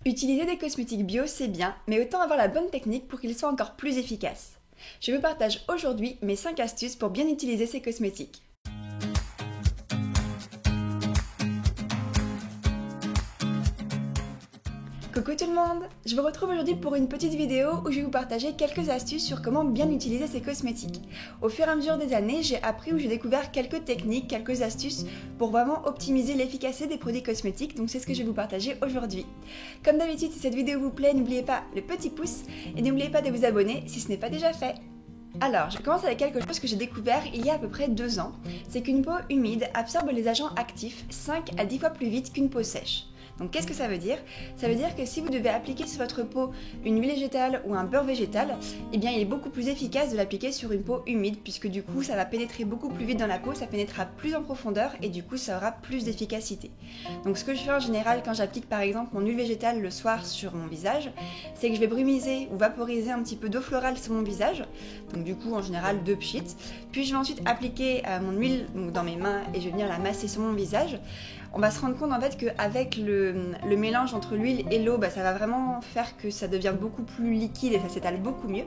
Utiliser des cosmétiques bio, c'est bien, mais autant avoir la bonne technique pour qu'ils soient encore plus efficaces. Je vous partage aujourd'hui mes 5 astuces pour bien utiliser ces cosmétiques. Coucou tout le monde! Je vous retrouve aujourd'hui pour une petite vidéo où je vais vous partager quelques astuces sur comment bien utiliser ces cosmétiques. Au fur et à mesure des années, j'ai appris ou j'ai découvert quelques techniques, quelques astuces pour vraiment optimiser l'efficacité des produits cosmétiques, donc c'est ce que je vais vous partager aujourd'hui. Comme d'habitude, si cette vidéo vous plaît, n'oubliez pas le petit pouce et n'oubliez pas de vous abonner si ce n'est pas déjà fait. Alors, je commence avec quelque chose que j'ai découvert il y a à peu près 2 ans, c'est qu'une peau humide absorbe les agents actifs 5 à 10 fois plus vite qu'une peau sèche. Donc qu'est-ce que ça veut dire? Ça veut dire que si vous devez appliquer sur votre peau une huile végétale ou un beurre végétal, eh bien il est beaucoup plus efficace de l'appliquer sur une peau humide puisque du coup ça va pénétrer beaucoup plus vite dans la peau, ça pénétrera plus en profondeur et du coup ça aura plus d'efficacité. Donc ce que je fais en général quand j'applique par exemple mon huile végétale le soir sur mon visage, c'est que je vais brumiser ou vaporiser un petit peu d'eau florale sur mon visage, donc du coup en général 2 pchits, puis je vais ensuite appliquer mon huile dans mes mains et je vais venir la masser sur mon visage. On va se rendre compte en fait qu'avec le mélange entre l'huile et l'eau, ça va vraiment faire que ça devient beaucoup plus liquide et ça s'étale beaucoup mieux.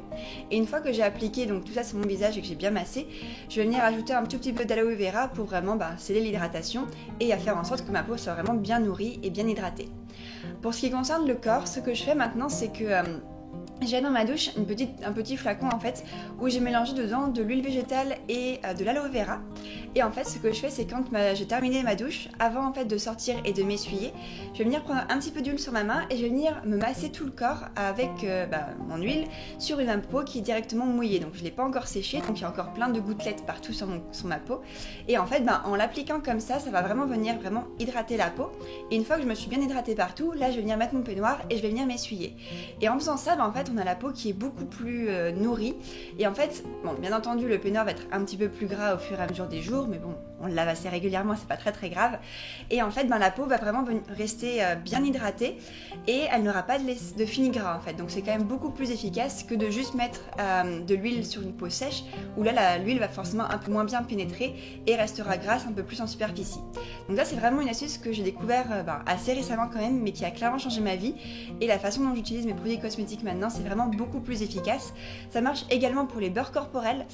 Et une fois que j'ai appliqué donc tout ça sur mon visage et que j'ai bien massé, je vais venir ajouter un tout petit peu d'aloe vera pour vraiment sceller l'hydratation et à faire en sorte que ma peau soit vraiment bien nourrie et bien hydratée. Pour ce qui concerne le corps, ce que je fais maintenant c'est que j'ai dans ma douche un petit flacon en fait où j'ai mélangé dedans de l'huile végétale et de l'aloe vera. Et en fait ce que je fais c'est quand j'ai terminé ma douche, avant en fait de sortir et de m'essuyer, je vais venir prendre un petit peu d'huile sur ma main et je vais venir me masser tout le corps avec mon huile sur une peau qui est directement mouillée. Donc je ne l'ai pas encore séchée, donc il y a encore plein de gouttelettes partout sur ma peau. Et en fait en l'appliquant comme ça va vraiment venir hydrater la peau. Et une fois que je me suis bien hydratée partout, là je vais venir mettre mon peignoir et je vais venir m'essuyer. Et en faisant ça, en fait on a la peau qui est beaucoup plus nourrie et en fait, bien entendu le peignoir va être un petit peu plus gras au fur et à mesure des jours, mais bon, on le lave assez régulièrement, c'est pas très grave. Et en fait, la peau va vraiment rester bien hydratée et elle n'aura pas de fini gras en fait. Donc c'est quand même beaucoup plus efficace que de juste mettre de l'huile sur une peau sèche où là l'huile va forcément un peu moins bien pénétrer et restera grasse un peu plus en superficie. Donc là c'est vraiment une astuce que j'ai découvert assez récemment quand même, mais qui a clairement changé ma vie et la façon dont j'utilise mes produits cosmétiques maintenant, c'est vraiment beaucoup plus efficace. Ça marche également pour les beurres corporels.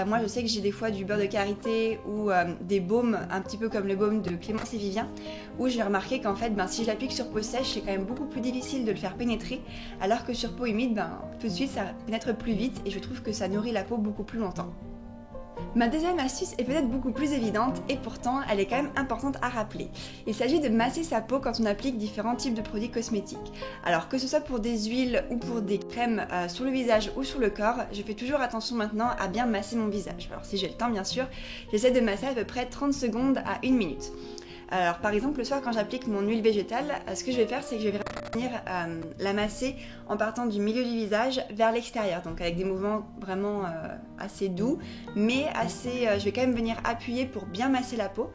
Moi je sais que j'ai des fois du beurre de karité ou des baumes un petit peu comme le baume de Clémence et Vivien, où j'ai remarqué qu'en fait si je l'applique sur peau sèche, c'est quand même beaucoup plus difficile de le faire pénétrer, alors que sur peau humide, tout de suite ça pénètre plus vite et je trouve que ça nourrit la peau beaucoup plus longtemps. Ma deuxième astuce est peut-être beaucoup plus évidente et pourtant elle est quand même importante à rappeler. Il s'agit de masser sa peau quand on applique différents types de produits cosmétiques. Alors que ce soit pour des huiles ou pour des crèmes sur le visage ou sur le corps, je fais toujours attention maintenant à bien masser mon visage. Alors si j'ai le temps bien sûr, j'essaie de masser à peu près 30 secondes à 1 minute. Alors par exemple le soir quand j'applique mon huile végétale, ce que je vais faire c'est que je vais venir la masser en partant du milieu du visage vers l'extérieur, donc avec des mouvements vraiment assez doux, mais je vais quand même venir appuyer pour bien masser la peau.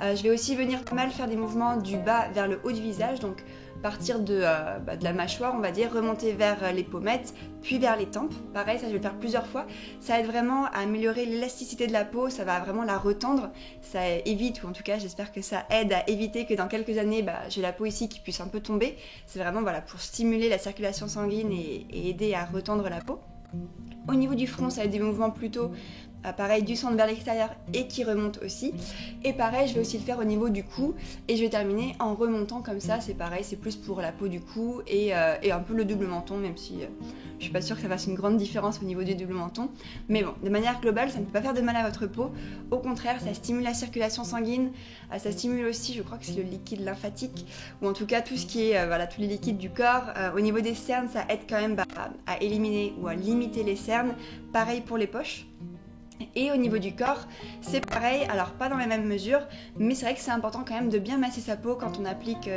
Je vais aussi venir pas mal faire des mouvements du bas vers le haut du visage, donc partir de la mâchoire on va dire, remonter vers les pommettes, puis vers les tempes. Pareil, ça je vais le faire plusieurs fois. Ça aide vraiment à améliorer l'élasticité de la peau, ça va vraiment la retendre, ça évite, ou en tout cas j'espère que ça aide à éviter que dans quelques années j'ai la peau ici qui puisse un peu tomber. C'est vraiment pour stimuler la circulation sanguine et aider à retendre la peau. Au niveau du front, ça va être des mouvements plutôt pareil du centre vers l'extérieur et qui remonte aussi. Et pareil, je vais aussi le faire au niveau du cou et je vais terminer en remontant comme ça. C'est pareil, c'est plus pour la peau du cou et un peu le double menton, même si je suis pas sûre que ça fasse une grande différence au niveau du double menton. Mais bon, de manière globale, ça ne peut pas faire de mal à votre peau. Au contraire, ça stimule la circulation sanguine, ça stimule aussi, je crois que c'est le liquide lymphatique, ou en tout cas tout ce qui est, tous les liquides du corps. Au niveau des cernes, ça aide quand même à éliminer ou à limiter les cernes. Pareil pour les poches. Et au niveau du corps, c'est pareil, alors pas dans la même mesure, mais c'est vrai que c'est important quand même de bien masser sa peau quand on applique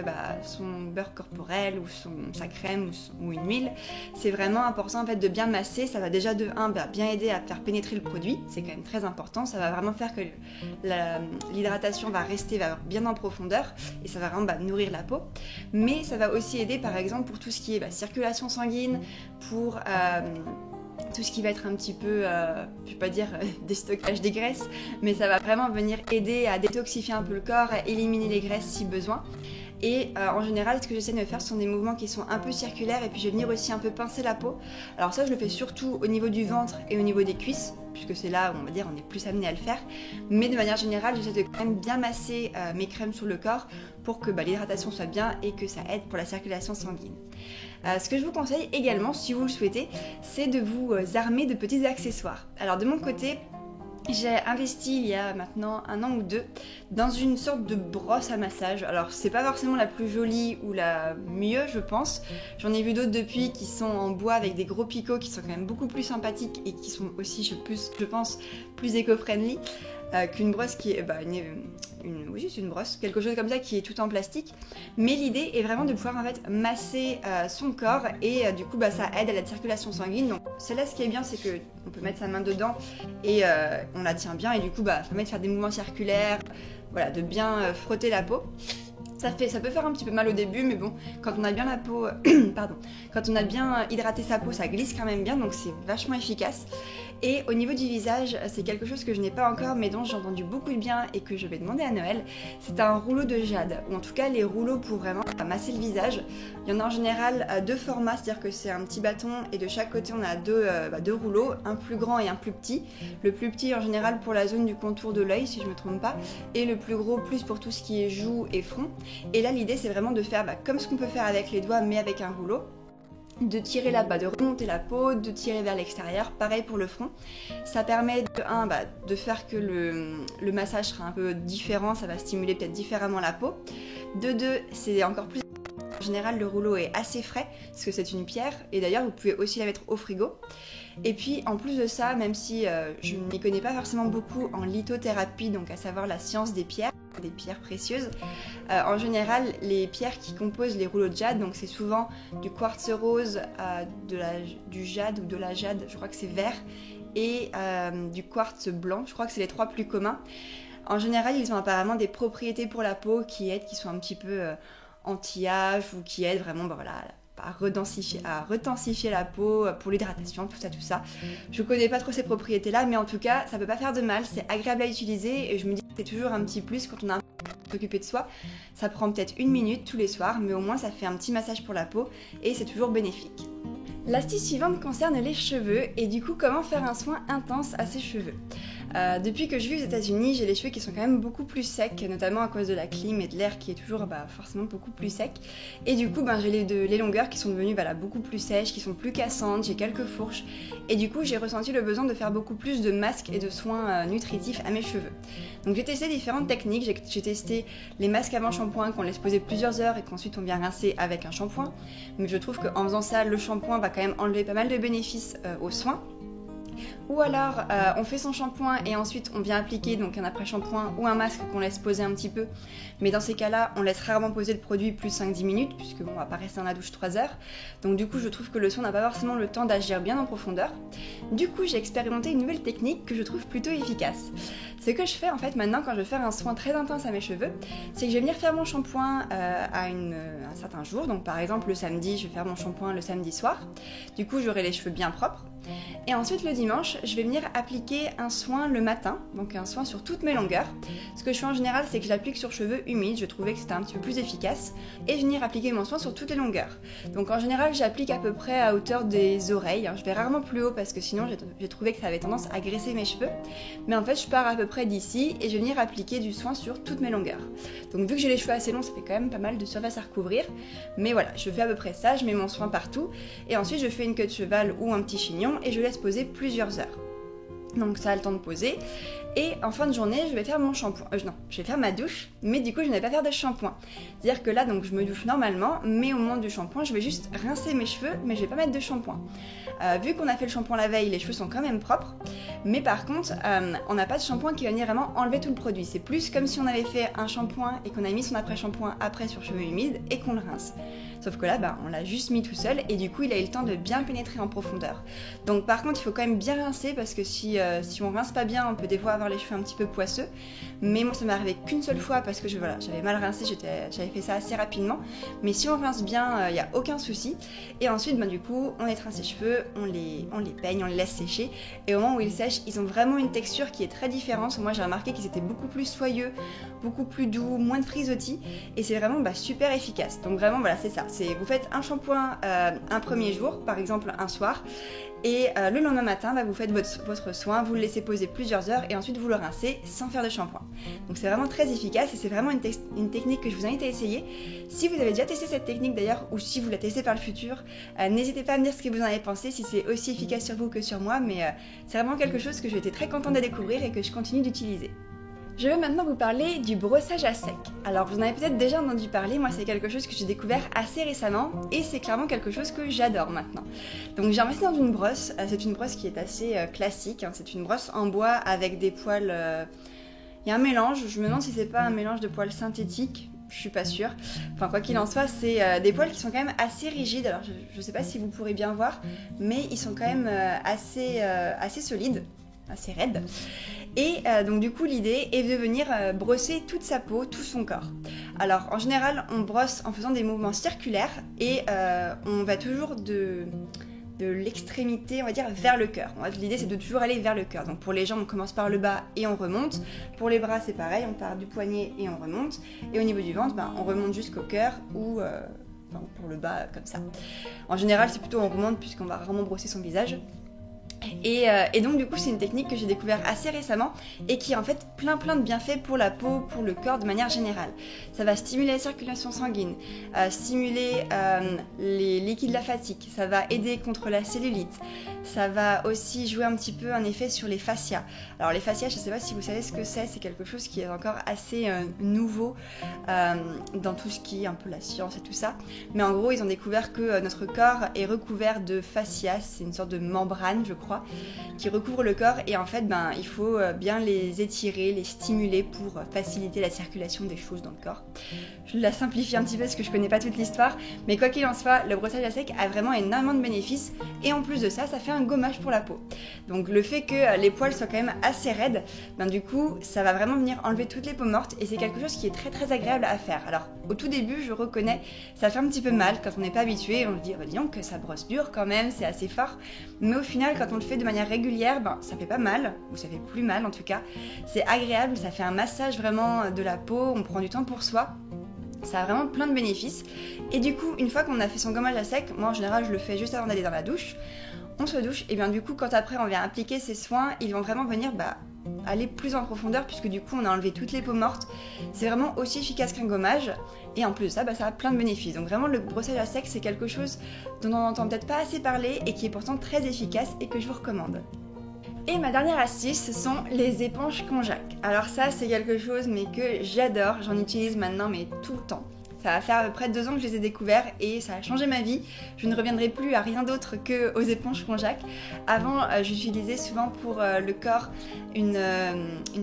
son beurre corporel ou sa crème ou une huile. C'est vraiment important en fait de bien masser, ça va déjà de 1 bien aider à faire pénétrer le produit, c'est quand même très important, ça va vraiment faire que l'hydratation va rester bien en profondeur et ça va vraiment nourrir la peau. Mais ça va aussi aider par exemple pour tout ce qui est circulation sanguine, pour tout ce qui va être un petit peu, je vais pas dire déstockage des graisses, mais ça va vraiment venir aider à détoxifier un peu le corps, à éliminer les graisses si besoin. Et en général, ce que j'essaie de faire, ce sont des mouvements qui sont un peu circulaires et puis je vais venir aussi un peu pincer la peau. Alors ça, je le fais surtout au niveau du ventre et au niveau des cuisses, puisque c'est là où on va dire on est plus amené à le faire. Mais de manière générale, j'essaie de quand même bien masser mes crèmes sur le corps pour que l'hydratation soit bien et que ça aide pour la circulation sanguine. Ce que je vous conseille également, si vous le souhaitez, c'est de vous armer de petits accessoires. Alors de mon côté, j'ai investi il y a maintenant 1 an ou 2 dans une sorte de brosse à massage. Alors c'est pas forcément la plus jolie ou la mieux je pense. J'en ai vu d'autres depuis qui sont en bois avec des gros picots qui sont quand même beaucoup plus sympathiques et qui sont aussi je pense plus éco-friendly qu'une brosse qui est juste une brosse, quelque chose comme ça qui est tout en plastique. Mais l'idée est vraiment de pouvoir en fait masser son corps et du coup ça aide à la circulation sanguine. Donc celle-là, ce qui est bien, c'est que on peut mettre sa main dedans et on la tient bien et du coup ça permet de faire des mouvements circulaires, voilà, de bien frotter la peau. Ça peut faire un petit peu mal au début, mais bon, quand on a bien la peau, quand on a bien hydraté sa peau, ça glisse quand même bien, donc c'est vachement efficace. Et au niveau du visage, c'est quelque chose que je n'ai pas encore, mais dont j'ai entendu beaucoup de bien et que je vais demander à Noël. C'est un rouleau de jade, ou en tout cas les rouleaux pour vraiment masser le visage. Il y en a en général 2 formats, c'est-à-dire que c'est un petit bâton et de chaque côté on a 2 rouleaux, un plus grand et un plus petit. Le plus petit en général pour la zone du contour de l'œil, si je ne me trompe pas, et le plus gros plus pour tout ce qui est joues et front. Et là l'idée c'est vraiment de faire comme ce qu'on peut faire avec les doigts mais avec un rouleau, de tirer là-bas, de remonter la peau, de tirer vers l'extérieur, pareil pour le front. Ça permet de faire que le massage sera un peu différent, ça va stimuler peut-être différemment la peau. De 2, c'est encore plus... En général, le rouleau est assez frais parce que c'est une pierre et d'ailleurs vous pouvez aussi la mettre au frigo. Et puis en plus de ça, même si je ne m'y connais pas forcément beaucoup en lithothérapie, donc à savoir la science des pierres précieuses, en général les pierres qui composent les rouleaux de jade, donc c'est souvent du quartz rose, du jade ou de la jade, je crois que c'est vert, et du quartz blanc, je crois que c'est les 3 plus communs. En général ils ont apparemment des propriétés pour la peau qui sont un petit peu anti-âge ou qui aident vraiment à redensifier la peau, pour l'hydratation, tout ça. Je connais pas trop ces propriétés-là, mais en tout cas, ça peut pas faire de mal, c'est agréable à utiliser et je me dis que c'est toujours un petit plus quand on a s'occuper de soi. Ça prend peut-être 1 minute tous les soirs, mais au moins ça fait un petit massage pour la peau et c'est toujours bénéfique. L'astuce suivante concerne les cheveux et du coup comment faire un soin intense à ses cheveux. Depuis que je vis aux États-Unis, j'ai les cheveux qui sont quand même beaucoup plus secs, notamment à cause de la clim et de l'air qui est toujours forcément beaucoup plus sec. Et du coup, j'ai les longueurs qui sont devenues beaucoup plus sèches, qui sont plus cassantes, j'ai quelques fourches. Et du coup, j'ai ressenti le besoin de faire beaucoup plus de masques et de soins nutritifs à mes cheveux. Donc j'ai testé différentes techniques, j'ai testé les masques avant shampoing qu'on laisse poser plusieurs heures et qu'ensuite on vient rincer avec un shampoing. Mais je trouve qu'en faisant ça, le shampoing va quand même enlever pas mal de bénéfices aux soins. Ou alors on fait son shampoing et ensuite on vient appliquer donc un après-shampoing ou un masque qu'on laisse poser un petit peu, mais dans ces cas-là on laisse rarement poser le produit plus 5-10 minutes puisque on va pas rester dans la douche 3 heures, donc du coup je trouve que le soin n'a pas forcément le temps d'agir bien en profondeur. Du coup j'ai expérimenté une nouvelle technique que je trouve plutôt efficace. Ce que je fais en fait maintenant quand je veux faire un soin très intense à mes cheveux, c'est que je vais venir faire mon shampoing à un certain jour, donc par exemple le samedi je vais faire mon shampoing le samedi soir, du coup j'aurai les cheveux bien propres. Et ensuite le dimanche, je vais venir appliquer un soin le matin, donc un soin sur toutes mes longueurs. Ce que je fais en général, c'est que je l'applique sur cheveux humides, je trouvais que c'était un petit peu plus efficace, et venir appliquer mon soin sur toutes les longueurs. Donc en général, j'applique à peu près à hauteur des oreilles, je vais rarement plus haut parce que sinon j'ai trouvé que ça avait tendance à graisser mes cheveux. Mais en fait, je pars à peu près d'ici et je vais venir appliquer du soin sur toutes mes longueurs. Donc vu que j'ai les cheveux assez longs, ça fait quand même pas mal de surface à recouvrir. Mais voilà, je fais à peu près ça, je mets mon soin partout, et ensuite je fais une queue de cheval ou un petit chignon, et je laisse poser plusieurs heures. Donc ça a le temps de poser. Et en fin de journée, je vais faire mon shampoing. Je vais faire ma douche, mais du coup, je ne vais pas faire de shampoing. C'est-à-dire que là, donc, je me douche normalement, mais au moment du shampoing, je vais juste rincer mes cheveux, mais je vais pas mettre de shampoing. Vu qu'on a fait le shampoing la veille, les cheveux sont quand même propres. Mais par contre, on n'a pas de shampoing qui va venir vraiment enlever tout le produit. C'est plus comme si on avait fait un shampoing et qu'on a mis son après-shampoing après sur cheveux humides et qu'on le rince. Sauf que là, on l'a juste mis tout seul et du coup, il a eu le temps de bien pénétrer en profondeur. Donc par contre, il faut quand même bien rincer parce que si on rince pas bien, on peut des fois avoir les cheveux un petit peu poisseux. Mais moi, ça m'est arrivé qu'une seule fois parce que j'avais mal rincé, j'avais fait ça assez rapidement. Mais si on rince bien, il n'y a aucun souci. Et ensuite, du coup, on étreint ses cheveux, on les peigne, on les laisse sécher. Et au moment où ils sèchent, ils ont vraiment une texture qui est très différente. Moi, j'ai remarqué qu'ils étaient beaucoup plus soyeux, beaucoup plus doux, moins de frisottis. Et c'est vraiment super efficace. Donc vraiment, voilà, c'est ça. Vous faites un shampoing un premier jour, par exemple un soir. Et le lendemain matin, vous faites votre soin, vous le laissez poser plusieurs heures et ensuite vous le rincez sans faire de shampoing. Donc c'est vraiment très efficace et c'est vraiment une technique que je vous invite à essayer. Si vous avez déjà testé cette technique d'ailleurs ou si vous la testez par le futur, n'hésitez pas à me dire ce que vous en avez pensé, si c'est aussi efficace sur vous que sur moi, mais c'est vraiment quelque chose que j'ai été très contente de découvrir et que je continue d'utiliser. Je veux maintenant vous parler du brossage à sec. Alors vous en avez peut-être déjà entendu parler, moi c'est quelque chose que j'ai découvert assez récemment et c'est clairement quelque chose que j'adore maintenant. Donc j'ai investi dans une brosse, c'est une brosse qui est assez classique, c'est une brosse en bois avec des poils... Il y a un mélange, je me demande si c'est pas un mélange de poils synthétiques, je suis pas sûre. Enfin quoi qu'il en soit, c'est des poils qui sont quand même assez rigides, alors je sais pas si vous pourrez bien voir, mais ils sont quand même assez solides, assez raides. Et donc du coup l'idée est de venir brosser toute sa peau, tout son corps. Alors en général on brosse en faisant des mouvements circulaires et on va toujours de l'extrémité on va dire vers le cœur. L'idée c'est de toujours aller vers le cœur. Donc pour les jambes on commence par le bas et on remonte. Pour les bras c'est pareil, on part du poignet et on remonte. Et au niveau du ventre on remonte jusqu'au cœur ou pour le bas comme ça. En général c'est plutôt on remonte puisqu'on va vraiment brosser son visage. Et donc du coup c'est une technique que j'ai découvert assez récemment et qui a en fait plein de bienfaits pour la peau, pour le corps de manière générale. Ça va stimuler la circulation sanguine, stimuler les liquides lymphatiques, ça va aider contre la cellulite, ça va aussi jouer un petit peu un effet sur les fascias. Alors les fascias, je ne sais pas si vous savez ce que c'est quelque chose qui est encore assez nouveau dans tout ce qui est un peu la science et tout ça. Mais en gros ils ont découvert que notre corps est recouvert de fascias, c'est une sorte de membrane je crois, qui recouvre le corps et en fait il faut bien les étirer, les stimuler pour faciliter la circulation des choses dans le corps. Je la simplifie un petit peu parce que je connais pas toute l'histoire, mais quoi qu'il en soit, le brossage à sec a vraiment énormément de bénéfices et en plus de ça, ça fait un gommage pour la peau. Donc le fait que les poils soient quand même assez raides, du coup ça va vraiment venir enlever toutes les peaux mortes et c'est quelque chose qui est très agréable à faire. Alors au tout début, je reconnais, ça fait un petit peu mal quand on n'est pas habitué, on se dit dis donc que ça brosse dur quand même, c'est assez fort, mais au final quand on le fait de manière régulière, ça fait pas mal, ou ça fait plus mal en tout cas, c'est agréable, ça fait un massage vraiment de la peau, on prend du temps pour soi. Ça a vraiment plein de bénéfices. Et du coup, une fois qu'on a fait son gommage à sec, moi en général je le fais juste avant d'aller dans la douche, on se douche, et bien du coup quand après on vient appliquer ces soins, ils vont vraiment venir aller plus en profondeur puisque du coup on a enlevé toutes les peaux mortes. C'est vraiment aussi efficace qu'un gommage et en plus de ça, ça a plein de bénéfices. Donc vraiment le brossage à sec c'est quelque chose dont on n'entend peut-être pas assez parler et qui est pourtant très efficace et que je vous recommande. Et ma dernière astuce, ce sont les éponges konjac. Alors ça c'est quelque chose que j'adore, j'en utilise maintenant tout le temps. Ça va faire à peu près 2 ans que je les ai découverts et ça a changé ma vie. Je ne reviendrai plus à rien d'autre qu'aux éponges konjac. Avant, j'utilisais souvent pour le corps une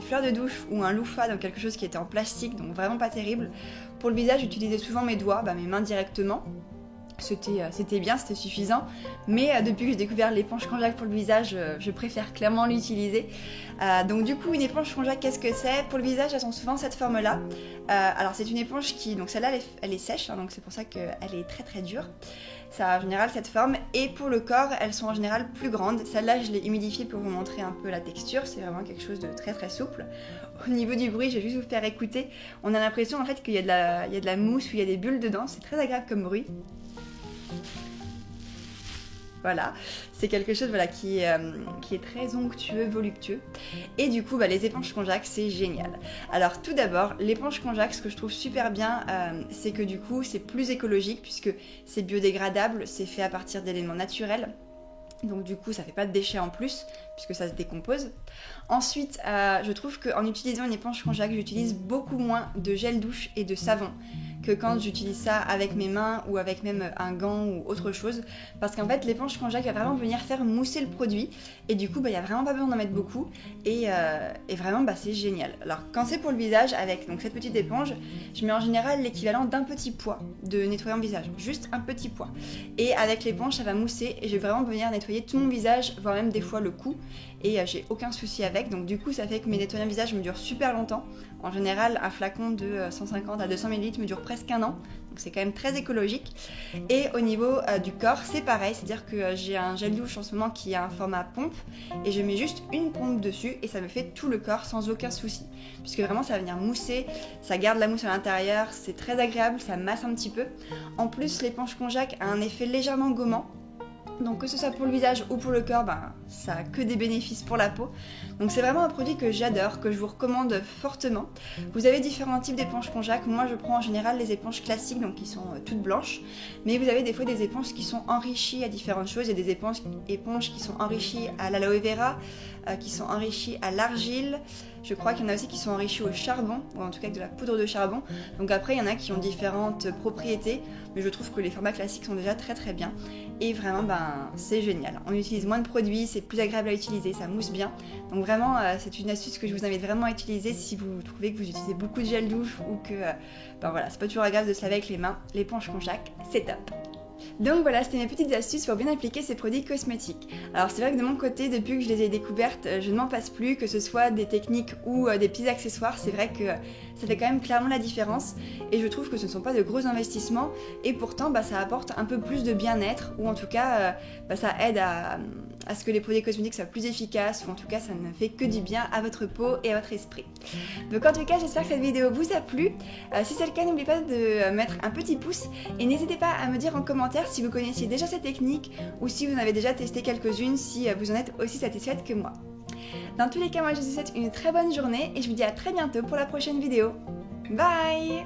fleur de douche ou un loofah, donc quelque chose qui était en plastique, donc vraiment pas terrible. Pour le visage, j'utilisais souvent mes doigts, mes mains directement. C'était bien, c'était suffisant, mais depuis que j'ai découvert l'éponge konjac pour le visage, je préfère clairement l'utiliser. Donc du coup, une éponge konjac, qu'est-ce que c'est? Pour le visage, elles ont souvent cette forme-là. Alors c'est une éponge donc celle-là, elle est sèche, donc c'est pour ça qu'elle est très dure. Ça a en général cette forme, et pour le corps, elles sont en général plus grandes. Celle-là, je l'ai humidifiée pour vous montrer un peu la texture, c'est vraiment quelque chose de très souple. Au niveau du bruit, je vais juste vous faire écouter. On a l'impression en fait qu'il y a de la mousse ou il y a des bulles dedans, c'est très agréable comme bruit. Voilà, c'est quelque chose qui est très onctueux, voluptueux. Et du coup, les éponges konjac, c'est génial. Alors tout d'abord, l'éponge konjac, ce que je trouve super bien, c'est que du coup, c'est plus écologique puisque c'est biodégradable, c'est fait à partir d'éléments naturels. Donc du coup, ça fait pas de déchets en plus, puisque ça se décompose. Ensuite, je trouve qu'en utilisant une éponge konjac, j'utilise beaucoup moins de gel douche et de savon que quand j'utilise ça avec mes mains ou avec même un gant ou autre chose, parce qu'en fait l'éponge konjac va vraiment venir faire mousser le produit et du coup il n'y a vraiment pas besoin d'en mettre beaucoup et vraiment c'est génial. Alors quand c'est pour le visage avec donc, cette petite éponge, je mets en général l'équivalent d'un petit poids de nettoyant visage, juste un petit poids, et avec l'éponge ça va mousser et je vais vraiment venir nettoyer tout mon visage, voire même des fois le cou, et j'ai aucun souci avec, donc du coup ça fait que mes nettoyants visage me durent super longtemps. En général un flacon de 150 à 200 ml me dure presque un an, donc c'est quand même très écologique. Et au niveau du corps c'est pareil, c'est à dire que j'ai un gel douche en ce moment qui a un format pompe et je mets juste une pompe dessus et ça me fait tout le corps sans aucun souci, puisque vraiment ça va venir mousser, ça garde la mousse à l'intérieur, c'est très agréable, ça masse un petit peu. En plus l'éponge konjac a un effet légèrement gommant, donc que ce soit pour le visage ou pour le corps, ça a que des bénéfices pour la peau. Donc c'est vraiment un produit que j'adore, que je vous recommande fortement. Vous avez différents types d'éponges konjac. Moi je prends en général les éponges classiques, donc qui sont toutes blanches. Mais vous avez des fois des éponges qui sont enrichies à différentes choses. Il y a des éponges qui sont enrichies à l'aloe vera, qui sont enrichies à l'argile. Je crois qu'il y en a aussi qui sont enrichis au charbon, ou en tout cas avec de la poudre de charbon. Donc après, il y en a qui ont différentes propriétés, mais je trouve que les formats classiques sont déjà très très bien. Et vraiment, c'est génial. On utilise moins de produits, c'est plus agréable à utiliser, ça mousse bien. Donc vraiment, c'est une astuce que je vous invite vraiment à utiliser si vous trouvez que vous utilisez beaucoup de gel douche ou que, voilà, c'est pas toujours agréable de se laver avec les mains. L'éponge konjac, c'est top. Donc voilà, c'était mes petites astuces pour bien appliquer ces produits cosmétiques. Alors c'est vrai que de mon côté, depuis que je les ai découvertes, je ne m'en passe plus, que ce soit des techniques ou des petits accessoires, c'est vrai que ça fait quand même clairement la différence et je trouve que ce ne sont pas de gros investissements et pourtant ça apporte un peu plus de bien-être ou en tout cas ça aide à ce que les produits cosmétiques soient plus efficaces ou en tout cas ça ne fait que du bien à votre peau et à votre esprit. Donc en tout cas j'espère que cette vidéo vous a plu. Si c'est le cas, n'oubliez pas de mettre un petit pouce et n'hésitez pas à me dire en commentaire si vous connaissiez déjà cette technique ou si vous en avez déjà testé quelques-unes, si vous en êtes aussi satisfaite que moi. Dans tous les cas, moi je vous souhaite une très bonne journée et je vous dis à très bientôt pour la prochaine vidéo. Bye!